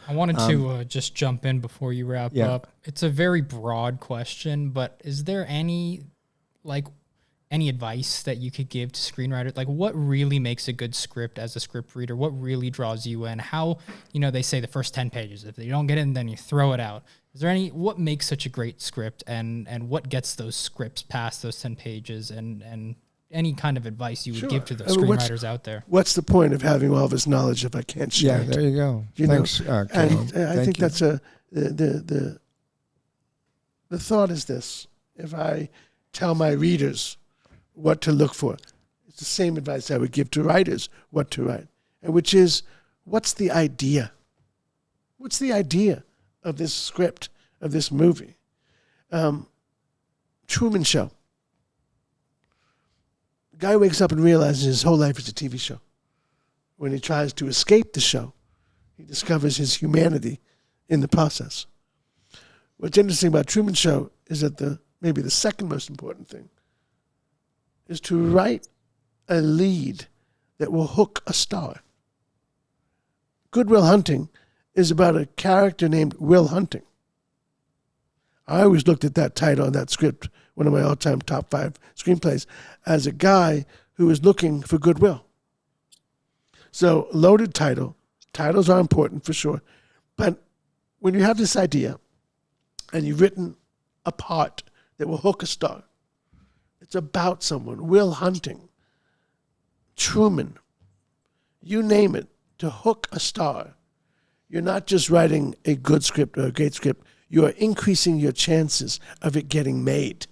I wanted to just jump in before you wrap up. It's a very broad question, but is there any advice that you could give to screenwriters? Like, what really makes a good script as a script reader? What really draws you in? How, they say the first 10 pages, if you don't get in, then you throw it out. Is there what makes such a great script, and what gets those scripts past those 10 pages, and any kind of advice you would give to the screenwriters out there? What's the point of having all this knowledge if I can't share it? Yeah, there you go. Thanks, and I think that's the thought is this. If I tell my readers what to look for, it's the same advice I would give to writers what to write, and which is, what's the idea? What's the idea of this script, of this movie? Truman Show. The guy wakes up and realizes his whole life is a TV show. When he tries to escape the show, he discovers his humanity in the process. What's interesting about Truman Show is that maybe the second most important thing is to write a lead that will hook a star. Good Will Hunting is about a character named Will Hunting. I always looked at that title on that script, one of my all-time top 5 screenplays, as a guy who was looking for goodwill. So, loaded title. Titles are important for sure. But when you have this idea and you've written a part that will hook a star, it's about someone, Will Hunting, Truman, you name it, to hook a star. You're not just writing a good script or a great script. You are increasing your chances of it getting made.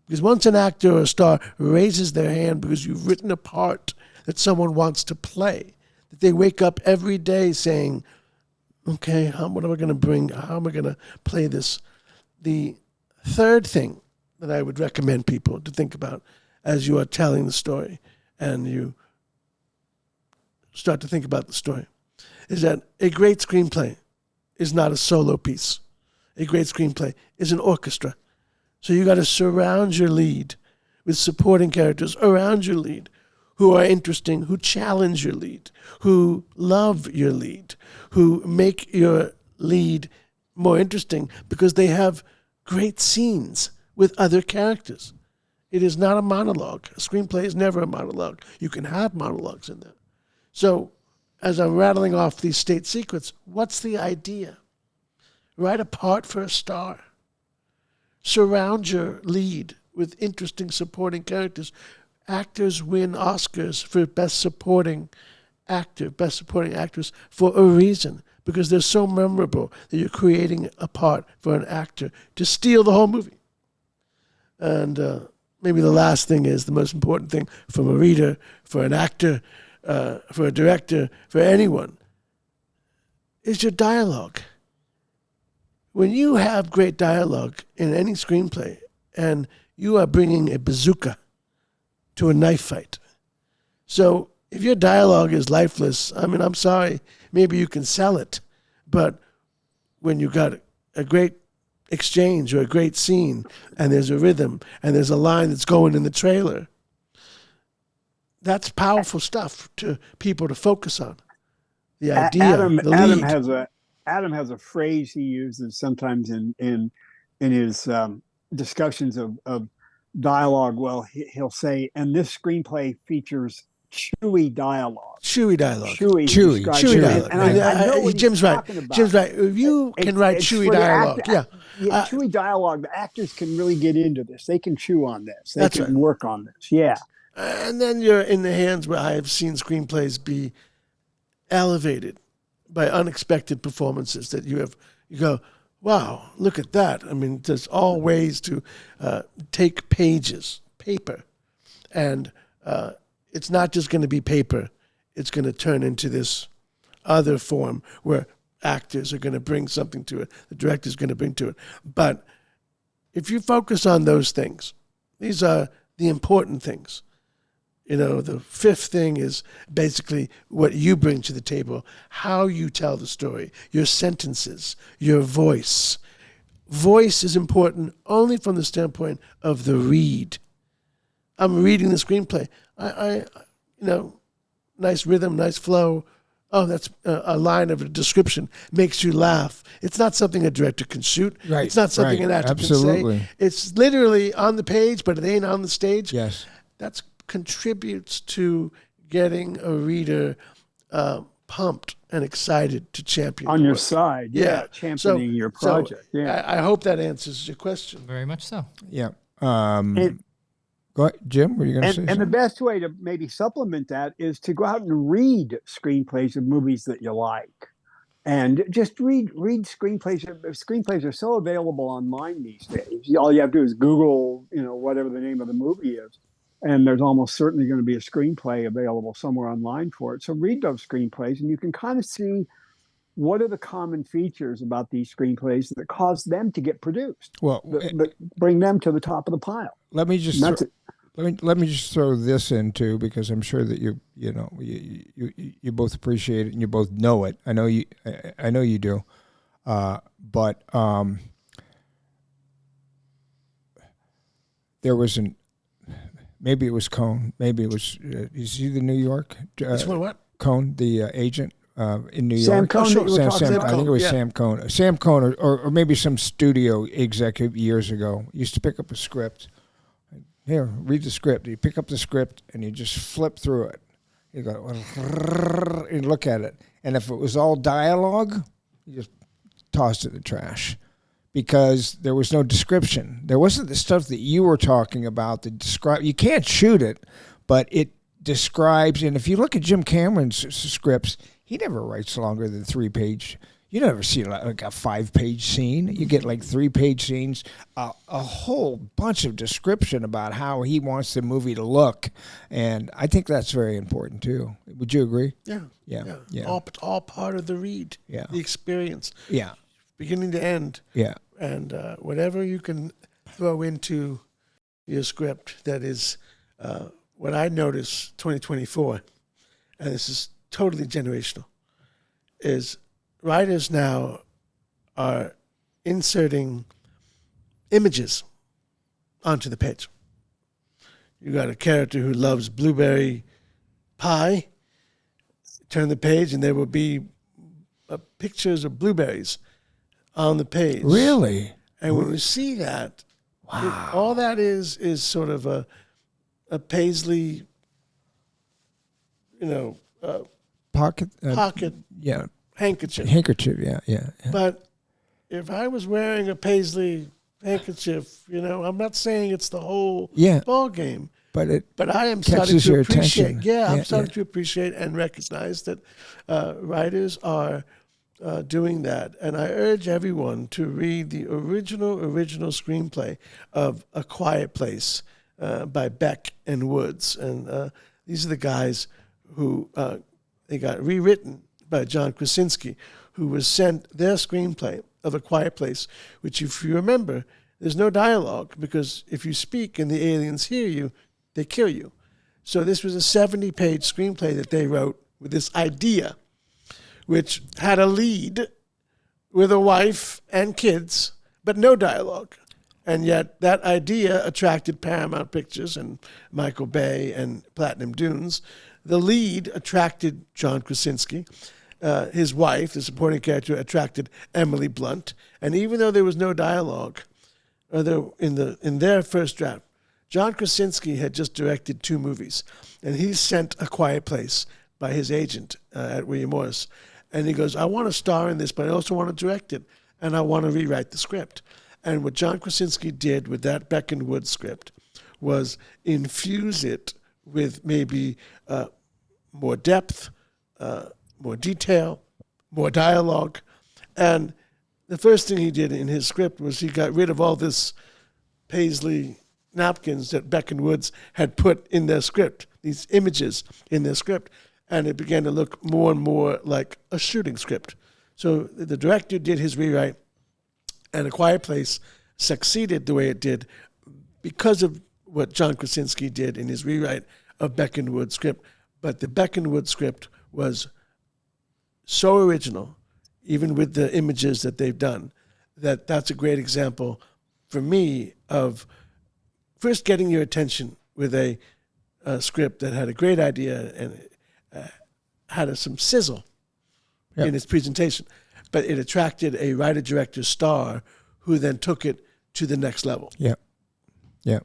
Because once an actor or a star raises their hand because you've written a part that someone wants to play, that they wake up every day saying, okay, what am I going to bring? How am I going to play this? The third thing that I would recommend people to think about as you are telling the story and you start to think about the story is that a great screenplay is not a solo piece. A great screenplay is an orchestra. So you got to surround your lead with supporting characters around your lead who are interesting, who challenge your lead, who love your lead, who make your lead more interesting because they have great scenes with other characters. It is not a monologue. A screenplay is never a monologue. You can have monologues in there. So as I'm rattling off these state secrets, what's the idea? Write a part for a star. Surround your lead with interesting supporting characters. Actors win Oscars for Best Supporting Actor, Best Supporting Actress for a reason, because they're so memorable that you're creating a part for an actor to steal the whole movie. And maybe the last thing is the most important thing from a reader, for an actor, for a director, for anyone, is your dialogue. When you have great dialogue in any screenplay and you are bringing a bazooka to a knife fight. So if your dialogue is lifeless, I mean, I'm sorry, maybe you can sell it. But when you got a great exchange or a great scene and there's a rhythm and there's a line that's going in the trailer, that's powerful stuff to people to focus on. The idea, the lead. Adam has a phrase he uses sometimes in his discussions of dialogue. Well, he'll say, and this screenplay features chewy dialogue. Chewy dialogue. Chewy dialogue. And I know what Jim's right. Jim's right. If you can write chewy dialogue, chewy dialogue, the actors can really get into this. They can chew on this. They can work on this. Yeah. And then you're in the hands where I have seen screenplays be elevated by unexpected performances that you go, wow, look at that. I mean, there's all ways to take paper, and it's not just going to be paper. It's going to turn into this other form where actors are going to bring something to it, the director's going to bring to it. But if you focus on those things, these are the important things. The fifth thing is basically what you bring to the table, how you tell the story, your sentences, your voice. Voice is important only from the standpoint of the read. I'm reading the screenplay. I nice rhythm, nice flow. oh, that's a line of a description, makes you laugh. It's not something a director can shoot. Right. It's not something an actor Absolutely. can say. It's literally on the page, but it ain't on the stage. Yes. That contributes to getting a reader pumped and excited to champion on the your work. side. Yeah, championing your project. I hope that answers your question. Very much so. Yeah. Go ahead, Jim. Were you going to say And something? the best way to maybe supplement that is to go out and read screenplays of movies that you like, and just read screenplays. Screenplays are so available online these days. All you have to do is Google, whatever the name of the movie is, and there's almost certainly going to be a screenplay available somewhere online for it. So read those screenplays, and you can kind of see what are the common features about these screenplays that cause them to get produced. Well, that bring them to the top of the pile. let me just let me just throw this in too, because I'm sure that you both appreciate it and you both know it. I know you do. But there was maybe it was Cohn, maybe it was is he the New York? Which one? What? Cohn, the agent in New Sam York. Cohn. Sam, I think it was yeah. Sam Cohn. Sam Cohn, or maybe some studio executive years ago used to pick up a script. Here, read the script. You pick up the script and you just flip through it. You go and look at it. And if it was all dialogue, you just tossed it in the trash because there was no description. There wasn't the stuff that you were talking about that describe. You can't shoot it, but it describes. And if you look at Jim Cameron's scripts, he never writes longer than 3-page. You never see like a 5-page scene. You get like 3-page scenes, a whole bunch of description about how he wants the movie to look, and I think that's very important too. Would you agree? Yeah. Yeah. All part of the read. Yeah. The experience. Yeah. Beginning to end. Yeah. And whatever you can throw into your script that is what I notice 2024, and this is totally generational, is writers now are inserting images onto the page. You got a character who loves blueberry pie. Turn the page, and there will be pictures of blueberries on the page. Really? And when you see that, Wow. all that is sort of a paisley, Pocket. pocket Yeah. handkerchief. Yeah. But if I was wearing a paisley handkerchief, I'm not saying it's the whole ball game. But I am starting catches to your appreciate. attention. Yeah, I'm starting to appreciate and recognize that writers are doing that. And I urge everyone to read the original screenplay of A Quiet Place by Beck and Woods. And these are the guys who they got rewritten by John Krasinski, who was sent their screenplay of A Quiet Place, which, if you remember, there's no dialogue, because if you speak and the aliens hear you, they kill you. So this was a 70-page screenplay that they wrote with this idea, which had a lead with a wife and kids, but no dialogue. And yet that idea attracted Paramount Pictures and Michael Bay and Platinum Dunes. The lead attracted John Krasinski. His wife, the supporting character, attracted Emily Blunt. And even though there was no dialogue in their first draft, John Krasinski had just directed 2 movies, and he sent A Quiet Place by his agent at William Morris. And he goes, I want to star in this, but I also want to direct it, and I want to rewrite the script. And what John Krasinski did with that Beck and Woods script was infuse it with maybe more depth, more detail, more dialogue. And the first thing he did in his script was he got rid of all this paisley napkins that Beck and Woods had put in their script, these images in their script, and it began to look more and more like a shooting script. So the director did his rewrite, and A Quiet Place succeeded the way it did because of what John Krasinski did in his rewrite of Beck and Woods script. But the Beck and Woods script was so original, even with the images that they've done, that's a great example for me of first getting your attention with a script that had a great idea and had some sizzle Yep. in its presentation. But it attracted a writer-director star who then took it to the next level. Yeah. Yeah.